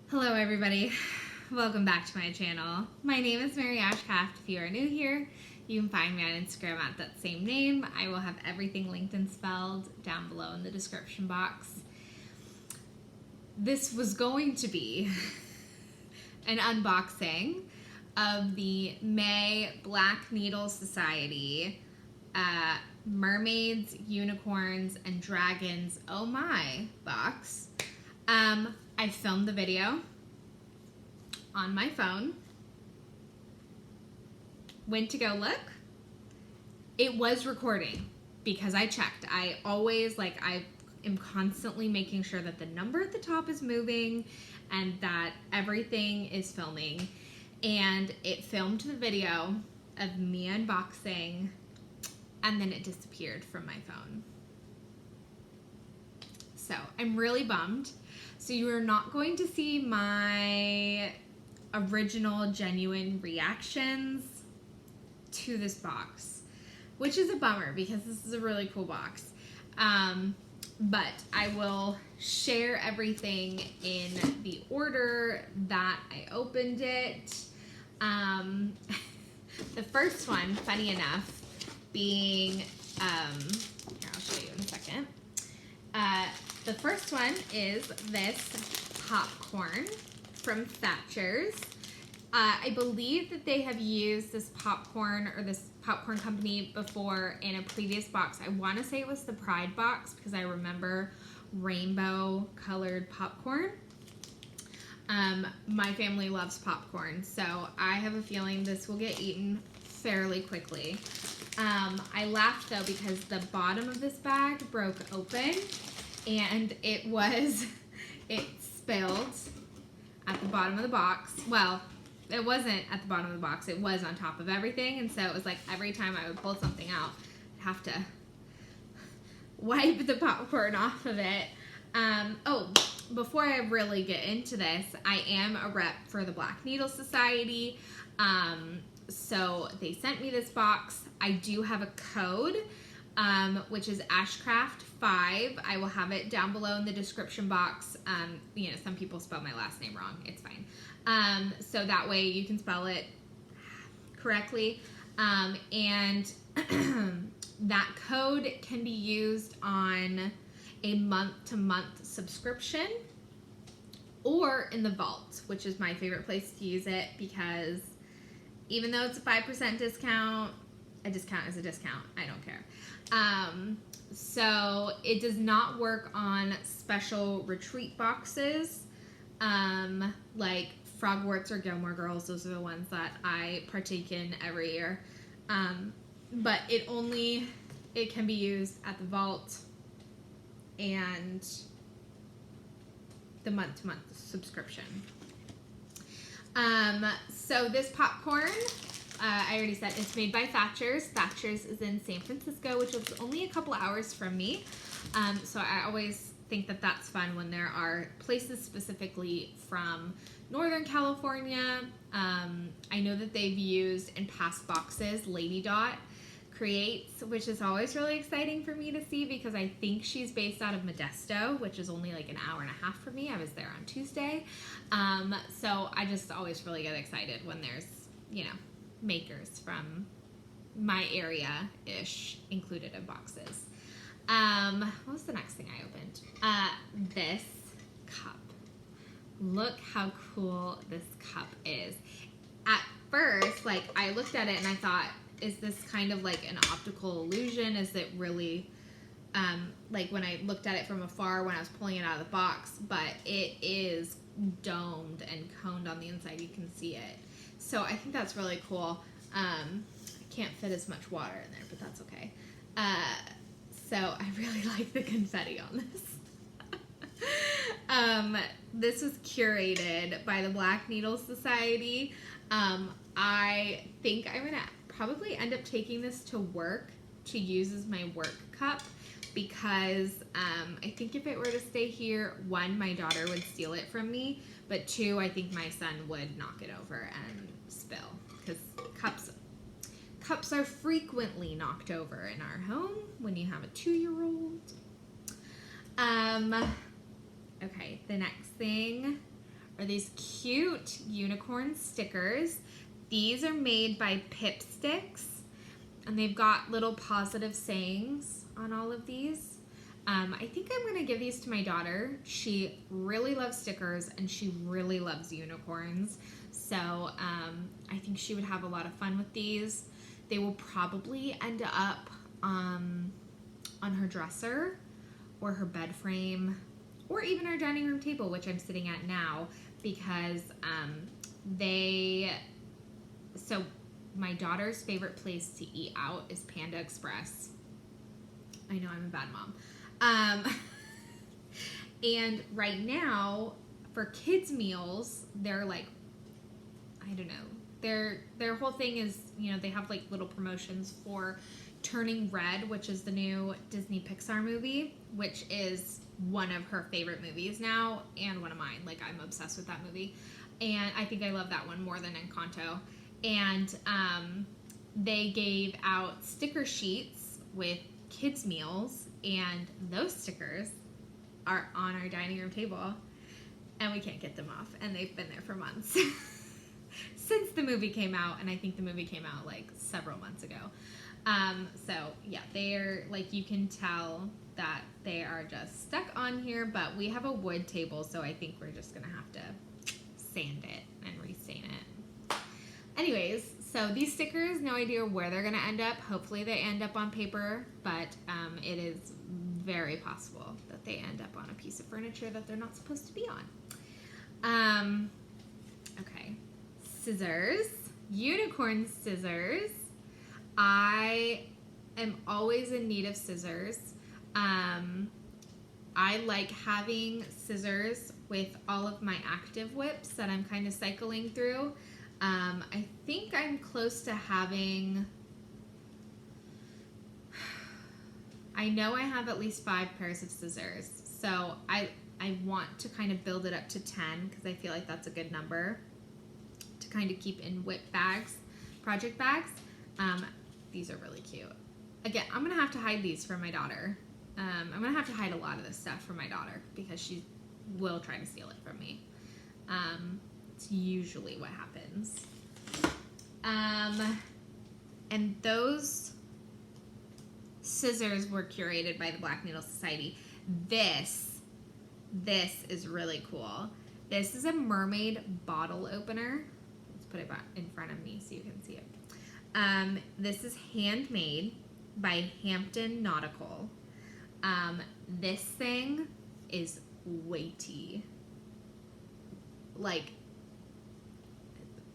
Hello everybody, welcome back to my channel. My name is Mary Ashcraft. If you are new here, you can find me on Instagram at that same name. I will have everything linked and spelled down below in the description box. This was going to be an unboxing of the May Black Needle Society Mermaids, Unicorns, and Dragons Oh My box. I filmed the video on my phone, went to go look. It was recording because I checked. I always, I am constantly making sure that the number at the top is moving and that everything is filming. And it filmed the video of me unboxing and then it disappeared from my phone. So I'm really bummed. So you are not going to see my original genuine reactions to this box, which is a bummer because this is a really cool box. But I will share everything in the order that I opened it. The first one, funny enough, being, here, I'll show you in a second. The first one is this popcorn from Thatcher's. I believe that they have used this popcorn or this popcorn company before in a previous box. I want to say it was the Pride box because I remember rainbow colored popcorn. My family loves popcorn, so I have a feeling this will get eaten fairly quickly. I laughed though because the bottom of this bag broke open and it spilled at the bottom of the box. Well, it wasn't at the bottom of the box, it was on top of everything, and so it was like every time I would pull something out, I'd have to wipe the popcorn off of it. Oh, before I really get into this, I am a rep for the Black Needle Society. So they sent me this box. I do have a code, which is Ashcraft5. I will have it down below in the description box. You know, some people spell my last name wrong. It's fine. So that way you can spell it correctly. And that code can be used on a month-to-month subscription or in the vault, which is my favorite place to use it because even though it's a 5% discount, a discount is a discount. I don't care. So it does not work on special retreat boxes, like Frogwarts or Gilmore Girls. Those are the ones that I partake in every year. But it can be used at the vault and the month-to-month subscription. So this popcorn, I already said it's made by Thatcher's. Thatcher's is in San Francisco, which is only a couple hours from me. So I always think that that's fun when there are places specifically from Northern California. I know that they've used in past boxes Lady Dot Creates, which is always really exciting for me to see because I think she's based out of Modesto, which is only like an hour and a half for me. I was there on Tuesday. So I just always really get excited when there's, you know, makers from my area-ish included in boxes. What was the next thing I opened? This cup. Look how cool this cup is. At first, I looked at it and I thought, is this kind of like an optical illusion? Is it really, when I looked at it from afar when I was pulling it out of the box, but it is domed and coned on the inside. You can see it. So I think that's really cool. I can't fit as much water in there, but that's okay. So I really like the confetti on this. This was curated by the Black Needle Society. I think I'm gonna probably end up taking this to work to use as my work cup because I think if it were to stay here, one, my daughter would steal it from me, but two, I think my son would knock it over and spill because cups are frequently knocked over in our home when you have a 2-year-old. Okay, the next thing, are these cute unicorn stickers. These are made by Pipsticks, and they've got little positive sayings on all of these. I think I'm going to give these to my daughter. She really loves stickers, and she really loves unicorns. So I think she would have a lot of fun with these. They will probably end up on her dresser or her bed frame or even our dining room table, which I'm sitting at now, because so my daughter's favorite place to eat out is Panda Express. I know I'm a bad mom. And right now for kids meals, they're like, I don't know, their whole thing is, you know, they have like little promotions for Turning Red, which is the new Disney Pixar movie, which is one of her favorite movies now and one of mine. Like, I'm obsessed with that movie, and I think I love that one more than Encanto. And they gave out sticker sheets with kids meals, and those stickers are on our dining room table, and we can't get them off, and they've been there for months. Since the movie came out, and I think the movie came out like several months ago. So yeah, they're like, you can tell that they are just stuck on here, but we have a wood table, so I think we're just gonna have to sand it and restain it. Anyways, so these stickers, no idea where they're gonna end up. Hopefully they end up on paper, but it is very possible that they end up on a piece of furniture that they're not supposed to be on. Okay. Scissors, unicorn scissors. I am always in need of scissors. I like having scissors with all of my active whips that I'm kind of cycling through. I think I'm close to having, I know I have at least 5 pairs of scissors. So I want to kind of build it up to 10 because I feel like that's a good number to kind of keep in whip bags, project bags. These are really cute. Again, I'm going to have to hide these from my daughter. I'm going to have to hide a lot of this stuff from my daughter because she will try to steal it from me. It's usually what happens. And those scissors were curated by the Black Needle Society. This is really cool. This is a mermaid bottle opener. Let's put it back in front of me so you can see it. This is handmade by Hampton Nautical. This thing is weighty. Like,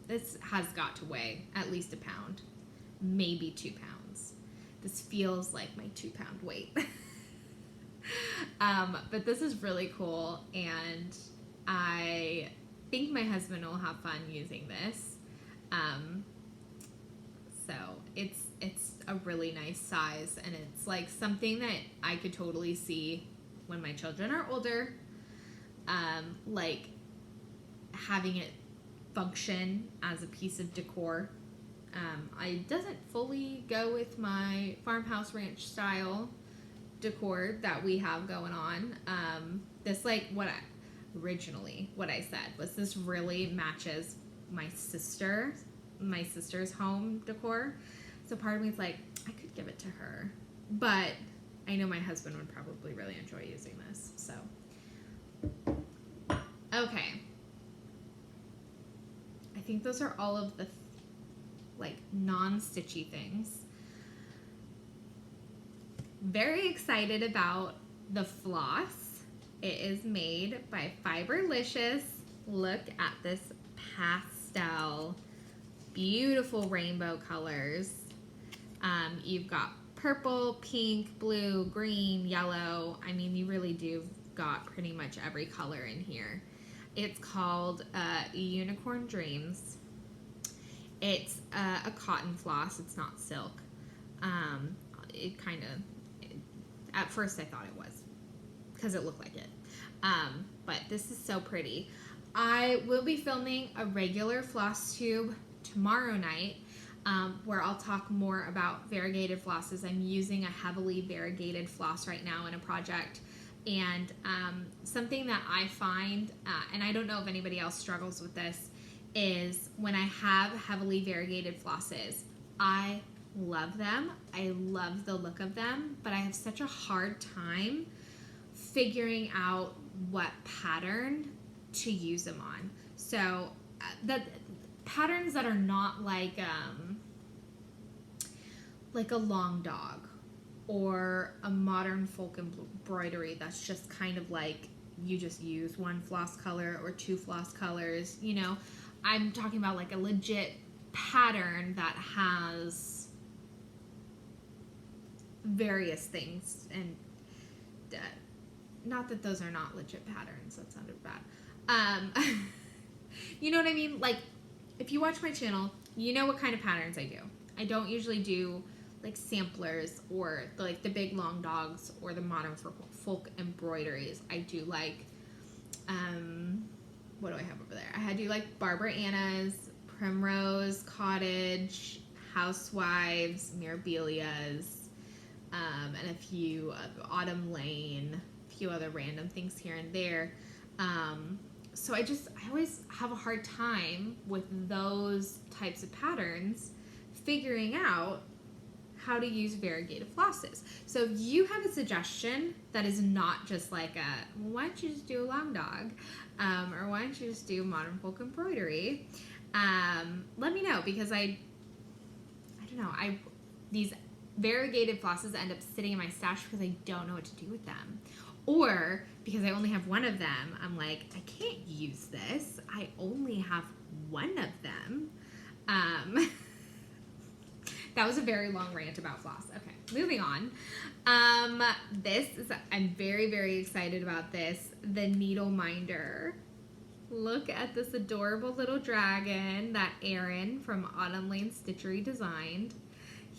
this has got to weigh at least a pound, maybe 2 pounds. This feels like my 2-pound weight. But this is really cool, and I think my husband will have fun using this. So it's a really nice size, and it's like something that I could totally see when my children are older, like having it function as a piece of decor. It doesn't fully go with my farmhouse ranch style decor that we have going on. This, like, what I said was this really matches my sister's home decor. So part of me is like, I could give it to her, but I know my husband would probably really enjoy using this. So, okay. I think those are all of the like non-stitchy things. Very excited about the floss. It is made by Fiberlicious. Look at this pastel, beautiful rainbow colors. You've got purple, pink, blue, green, yellow. I mean, you really do got pretty much every color in here. It's called Unicorn Dreams. It's a cotton floss. It's not silk. It kind of, at first I thought it was because it looked like it. But this is so pretty. I will be filming a regular floss tube tomorrow night, where I'll talk more about variegated flosses. I'm using a heavily variegated floss right now in a project And something that I find, and I don't know if anybody else struggles with this, is when I have heavily variegated flosses, I love them. I love the look of them, but I have such a hard time figuring out what pattern to use them on. So that patterns that are not like a long dog or a modern folk embroidery that's just kind of like you just use one floss color or two floss colors, you know. I'm talking about like a legit pattern that has various things, and not that those are not legit patterns, that sounded bad. You know what I mean? Like, if you watch my channel, you know what kind of patterns I do. I don't usually do like samplers or the big long dogs or the modern folk embroideries. I do like, what do I have over there? I do like Barbara Anna's, Primrose Cottage, Housewives, Mirabilia's, and a few of Autumn Lane, a few other random things here and there. So I always have a hard time with those types of patterns figuring out how to use variegated flosses. So if you have a suggestion that is not just like why don't you just do a long dog, or why don't you just do modern folk embroidery, let me know, because I don't know, these variegated flosses end up sitting in my stash because I don't know what to do with them. Or because I only have one of them, I'm like, I can't use this. I only have one of them. That was a very long rant about floss. Okay, moving on. I'm very, very excited about this. The Needle Minder. Look at this adorable little dragon that Aaron from Autumn Lane Stitchery designed.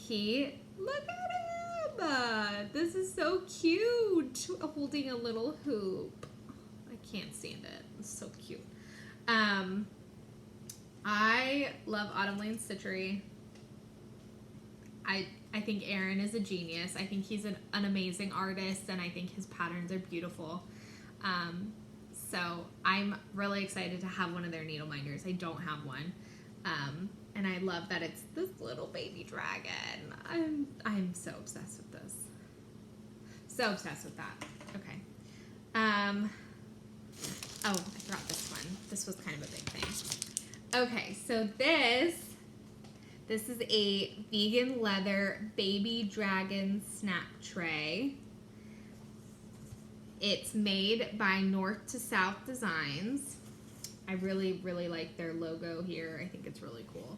Look at him! This is so cute. Holding a little hoop. I can't stand it. It's so cute. I love Autumn Lane Stitchery. I think Aaron is a genius. I think he's an amazing artist, and I think his patterns are beautiful. So I'm really excited to have one of their needle minders. I don't have one. And I love that it's this little baby dragon. I'm so obsessed with this. So obsessed with that. Okay. Oh, I forgot this one. This was kind of a big thing. Okay, so this is a vegan leather baby dragon snap tray. It's made by North to South Designs. I really, really like their logo here. I think it's really cool.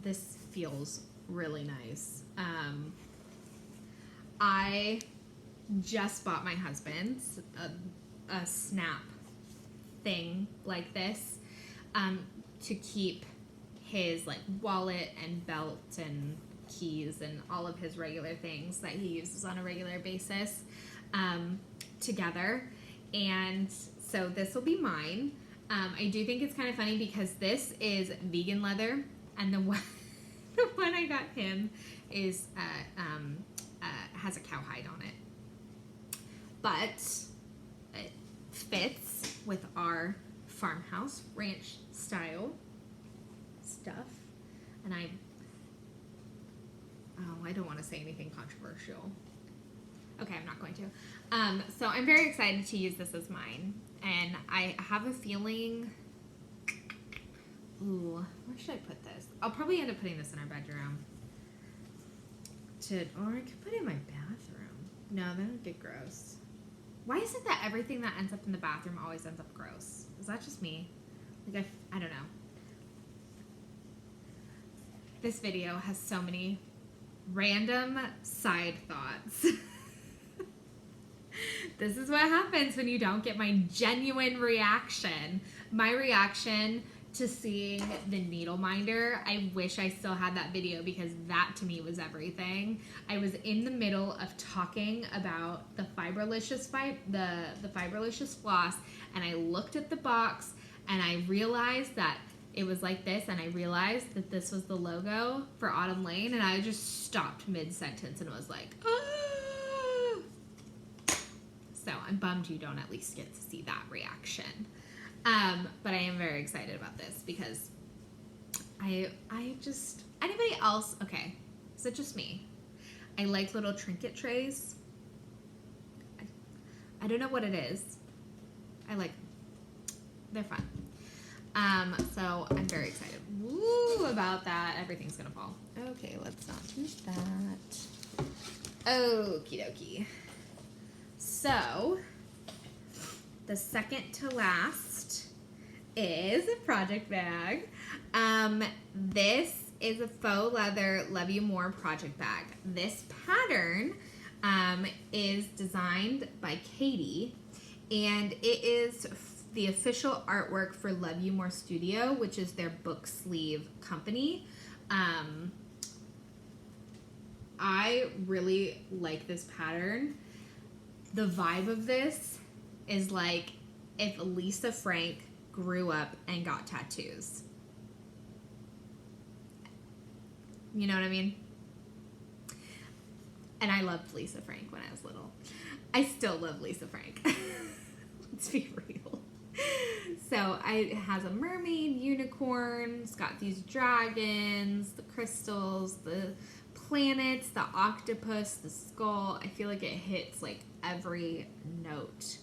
This feels really nice. I just bought my husband a snap thing like this to keep his like wallet and belt and keys and all of his regular things that he uses on a regular basis together. And so this will be mine. I do think it's kind of funny because this is vegan leather, and the one I got him is has a cowhide on it, but it fits with our farmhouse ranch style stuff. And I don't want to say anything controversial. Okay, I'm not going to. So I'm very excited to use this as mine. And I have a feeling, ooh, where should I put this? I'll probably end up putting this in our bedroom. Or I could put it in my bathroom. No, that would get gross. Why is it that everything that ends up in the bathroom always ends up gross? Is that just me? Like, I don't know. This video has so many random side thoughts. This is what happens when you don't get my genuine reaction. My reaction to seeing the needle minder, I wish I still had that video because that to me was everything. I was in the middle of talking about the Fibralicious the Fibralicious floss, and I looked at the box and I realized that it was like this, and I realized that this was the logo for Autumn Lane, and I just stopped mid-sentence and was like, ah! So I'm bummed you don't at least get to see that reaction. But I am very excited about this because I just, anybody else, okay, is it just me? I like little trinket trays. I don't know what it is. I like them. They're fun. So I'm very excited. Woo, about that. Everything's gonna fall. Okay, let's not do that. Okie dokie. So, the second to last is a project bag. This is a faux leather Love You More project bag. This pattern is designed by Katie, and it is the official artwork for Love You More Studio, which is their book sleeve company. I really like this pattern. The vibe of this is like if Lisa Frank grew up and got tattoos. You know what I mean? And I loved Lisa Frank when I was little. I still love Lisa Frank. Let's be real. So it has a mermaid, unicorn, it's got these dragons, the crystals, the planets, the octopus, the skull. I feel like it hits like every note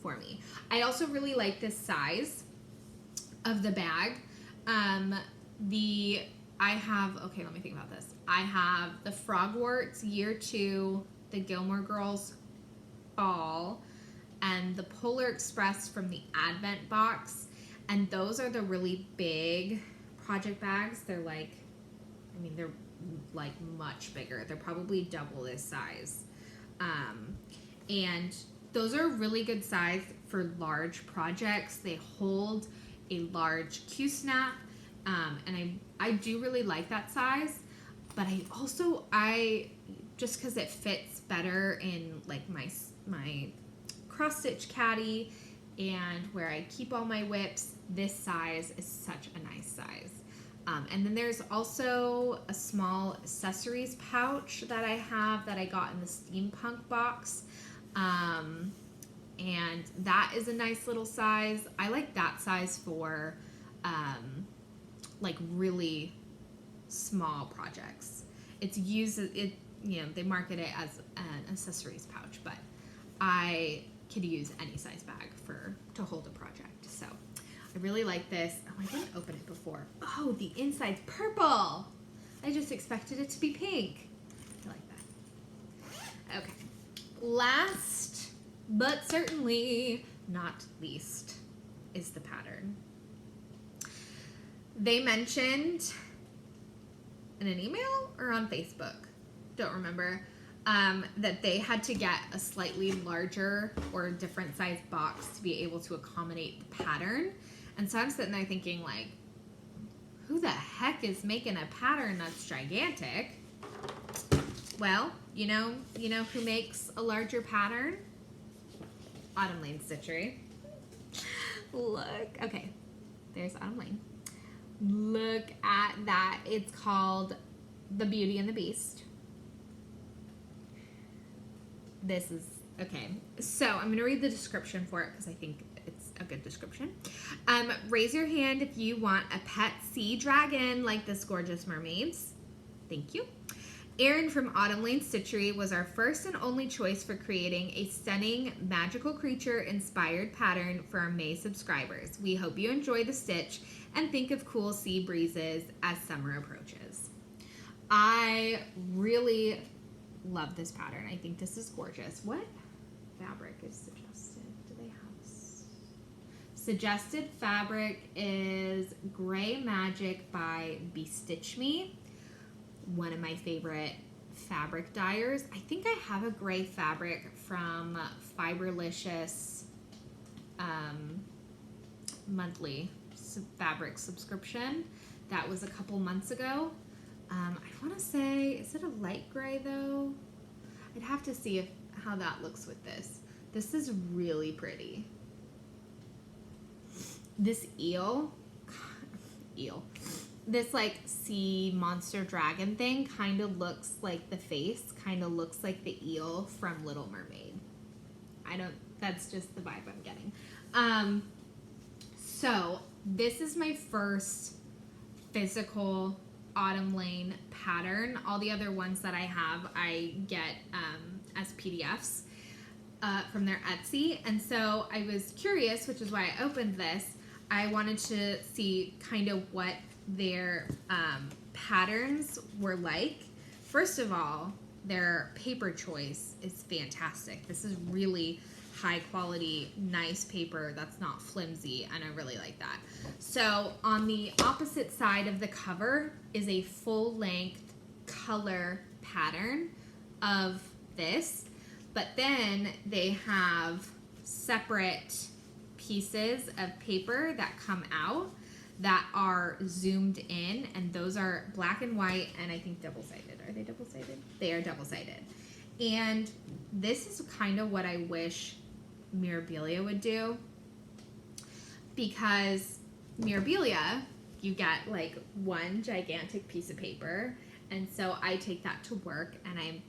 for me. I also really like this size of the bag. Okay, let me think about this. I have the Frogwarts Year 2, the Gilmore Girls Ball, and the Polar Express from the Advent box. And those are the really big project bags. They're like much bigger. They're probably double this size. And those are really good size for large projects. They hold a large Q-snap. And I do really like that size, but I just because it fits better in like my cross stitch caddy and where I keep all my whips, this size is such a nice size. And then there's also a small accessories pouch that I have that I got in the steampunk box. And that is a nice little size. I like that size for like really small projects. They market it as an accessories pouch, but I could use any size bag to hold a project. So I really like this. Oh, I didn't open it before. Oh, the inside's purple. I just expected it to be pink. I like that. Okay. Last, but certainly not least, is the pattern. They mentioned in an email or on Facebook, don't remember, that they had to get a slightly larger or different size box to be able to accommodate the pattern. And so I'm sitting there thinking, like, who the heck is making a pattern that's gigantic? Well, you know who makes a larger pattern? Autumn Lane Stitchery. Look, okay, there's Autumn Lane. Look at that. It's called The Beauty and the Beast. This is, okay. So I'm going to read the description for it because I think it's a good description. Raise your hand if you want a pet sea dragon like this gorgeous mermaid's. Thank you. Erin from Autumn Lane Stitchery was our first and only choice for creating a stunning magical creature inspired pattern for our May subscribers. We hope you enjoy the stitch and think of cool sea breezes as summer approaches. I really love this pattern. I think this is gorgeous. What fabric is suggested? Do they have suggested fabric is Gray Magic by Bestitch Me. One of my favorite fabric dyers. I think I have a gray fabric from Fiberlicious monthly fabric subscription. That was a couple months ago. I want to say, is it a light gray though? I'd have to see how that looks with this. This is really pretty. This this like sea monster dragon thing kind of looks like the face, kind of looks like the eel from Little Mermaid. That's just the vibe I'm getting. So this is my first physical Autumn Lane pattern. All the other ones that I have, I get as PDFs from their Etsy. And so I was curious, which is why I opened this. I wanted to see kind of what their patterns were like. First of all, their paper choice is fantastic. This is really high quality, nice paper that's not flimsy, and I really like that. So on the opposite side of the cover is a full length color pattern of this, but then they have separate pieces of paper that come out that are zoomed in, and those are black and white and I think double-sided. Are they double-sided? They are double-sided. And this is kind of what I wish Mirabilia would do, because Mirabilia, you get like one gigantic piece of paper, and so I take that to work and I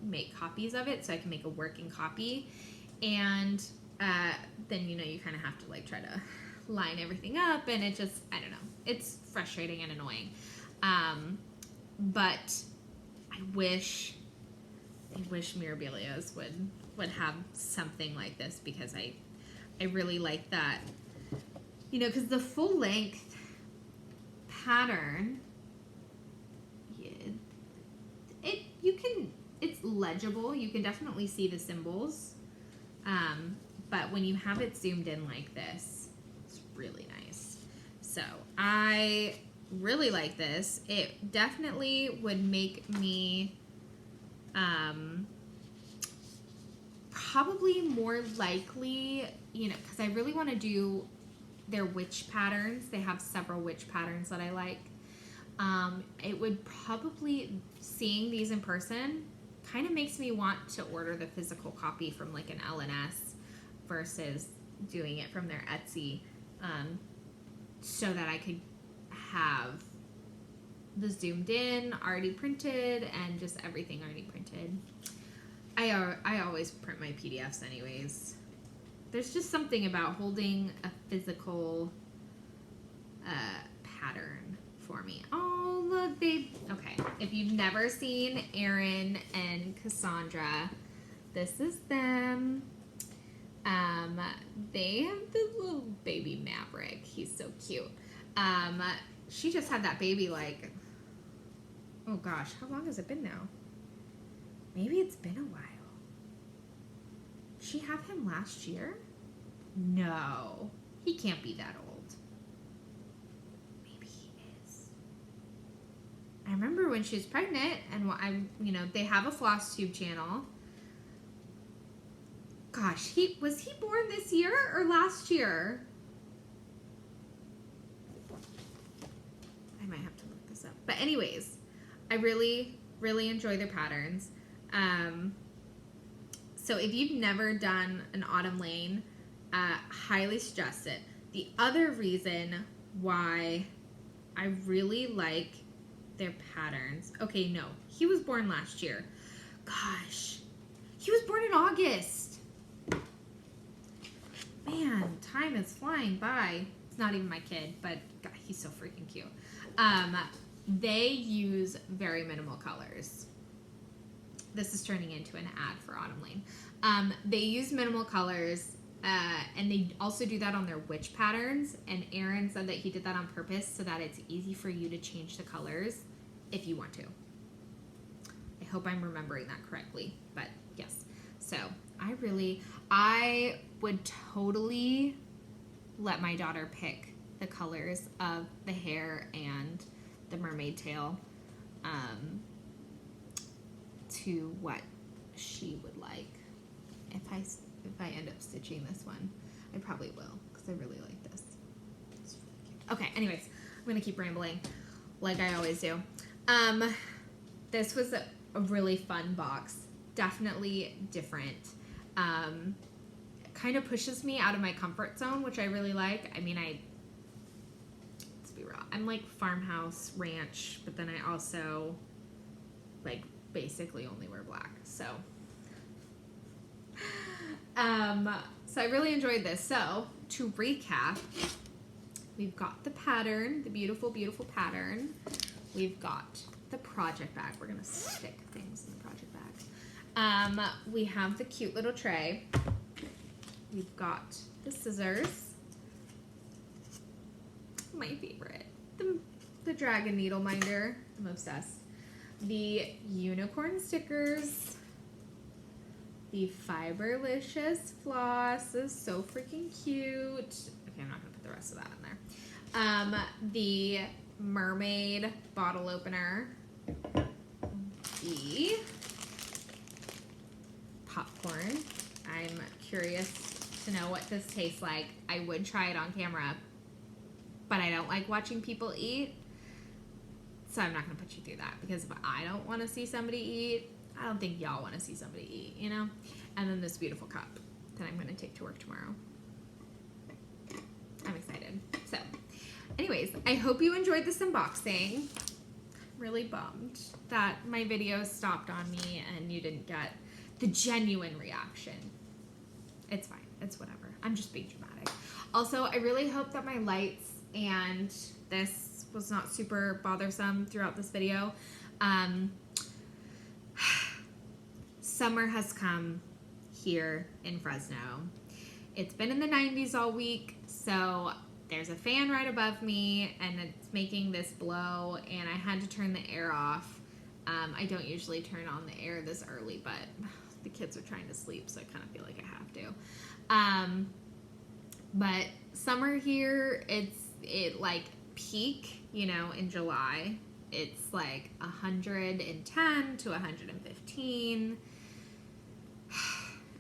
make copies of it so I can make a working copy, and then you kind of have to like try to line everything up, and it just, I don't know, it's frustrating and annoying. But I wish Mirabilia's would have something like this, because I really like that, because the full length pattern, it's legible. You can definitely see the symbols, but when you have it zoomed in like this, it's really nice. So I really like this. It definitely would make me probably more likely, because I really want to do their witch patterns. They have several witch patterns that I like. It would probably, seeing these in person kind of makes me want to order the physical copy from like an LNS versus doing it from their Etsy, so that I could have the zoomed in already printed and just everything already printed. I always print my PDFs anyways. There's just something about holding a physical pattern for me. Oh, look, babe. Okay, if you've never seen Erin and Cassandra, this is them. They have this little baby Maverick. He's so cute. She just had that baby like, oh gosh, how long has it been now? Maybe it's been a while. Did she have him last year? No, he can't be that old. Maybe he is. I remember when she was pregnant, and they have a floss tube channel. Gosh, was he born this year or last year? I might have to look this up. But anyways, I really, really enjoy their patterns. So if you've never done an Autumn Lane, highly suggest it. The other reason why I really like their patterns. Okay, no, he was born last year. Gosh, he was born in August. Man, time is flying by. It's not even my kid, but God, he's so freaking cute. They use very minimal colors. This is turning into an ad for Autumn Lane. They use minimal colors, and they also do that on their witch patterns. And Aaron said that he did that on purpose so that it's easy for you to change the colors if you want to. I hope I'm remembering that correctly, but yes. So I would totally let my daughter pick the colors of the hair and the mermaid tail to what she would like. If I end up stitching this one, I probably will, because I really like this. It's really cute. Okay, anyways, I'm gonna keep rambling like I always do. This was a really fun box. Definitely different. Kind of pushes me out of my comfort zone, which I really like. I mean, let's be real, I'm like farmhouse, ranch, but then I also like basically only wear black. So So I really enjoyed this. So to recap, we've got the pattern, the beautiful, beautiful pattern. We've got the project bag. We're gonna stick things in the project bag. We have the cute little tray. We've got the scissors. My favorite. The dragon needle minder. I'm obsessed. The unicorn stickers. The Fiberlicious floss is so freaking cute. Okay, I'm not gonna put the rest of that in there. The mermaid bottle opener. The popcorn. I'm curious to know what this tastes like. I would try it on camera, but I don't like watching people eat. So I'm not gonna put you through that, because if I don't wanna see somebody eat, I don't think y'all want to see somebody eat, you know? And then this beautiful cup that I'm going to take to work tomorrow. I'm excited. So, anyways, I hope you enjoyed this unboxing. I'm really bummed that my video stopped on me and you didn't get the genuine reaction. It's fine. It's whatever. I'm just being dramatic. Also, I really hope that my lights and this was not super bothersome throughout this video. Summer has come here in Fresno. It's been in the 90s all week, so there's a fan right above me and it's making this blow, and I had to turn the air off. I don't usually turn on the air this early, but the kids are trying to sleep, so I kind of feel like I have to. But summer here, it like peak, you know, in July. It's like 110 to 115.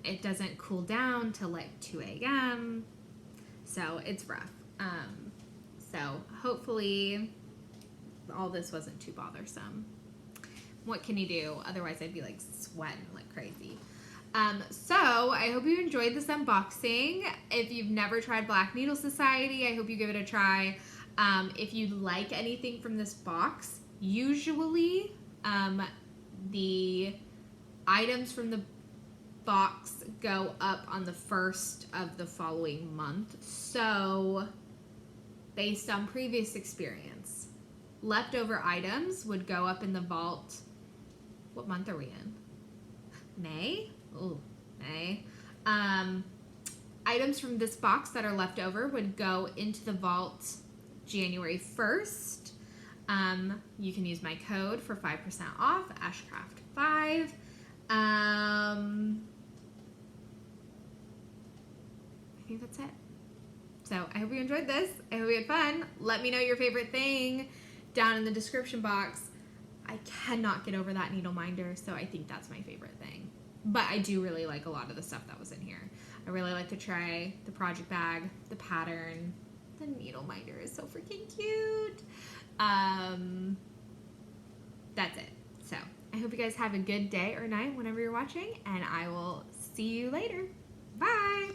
It doesn't cool down till like 2 a.m. So it's rough. So hopefully all this wasn't too bothersome. What can you do? Otherwise I'd be like sweating like crazy. So I hope you enjoyed this unboxing. If you've never tried Black Needle Society, I hope you give it a try. If you like anything from this box, usually the items from the box go up on the 1st of the following month. So based on previous experience, leftover items would go up in the vault. What month are we in? May? Ooh, May. Items from this box that are left over would go into the vault January 1st. You can use my code for 5% off, Ashcraft5. I think that's it. So I hope you enjoyed this. I hope you had fun. Let me know your favorite thing down in the description box. I cannot get over that needle minder, so I think that's my favorite thing. But I do really like a lot of the stuff that was in here. I really like the tray, the project bag, the pattern. The needle minder is so freaking cute. That's it. So I hope you guys have a good day or night whenever you're watching, and I will see you later. Bye!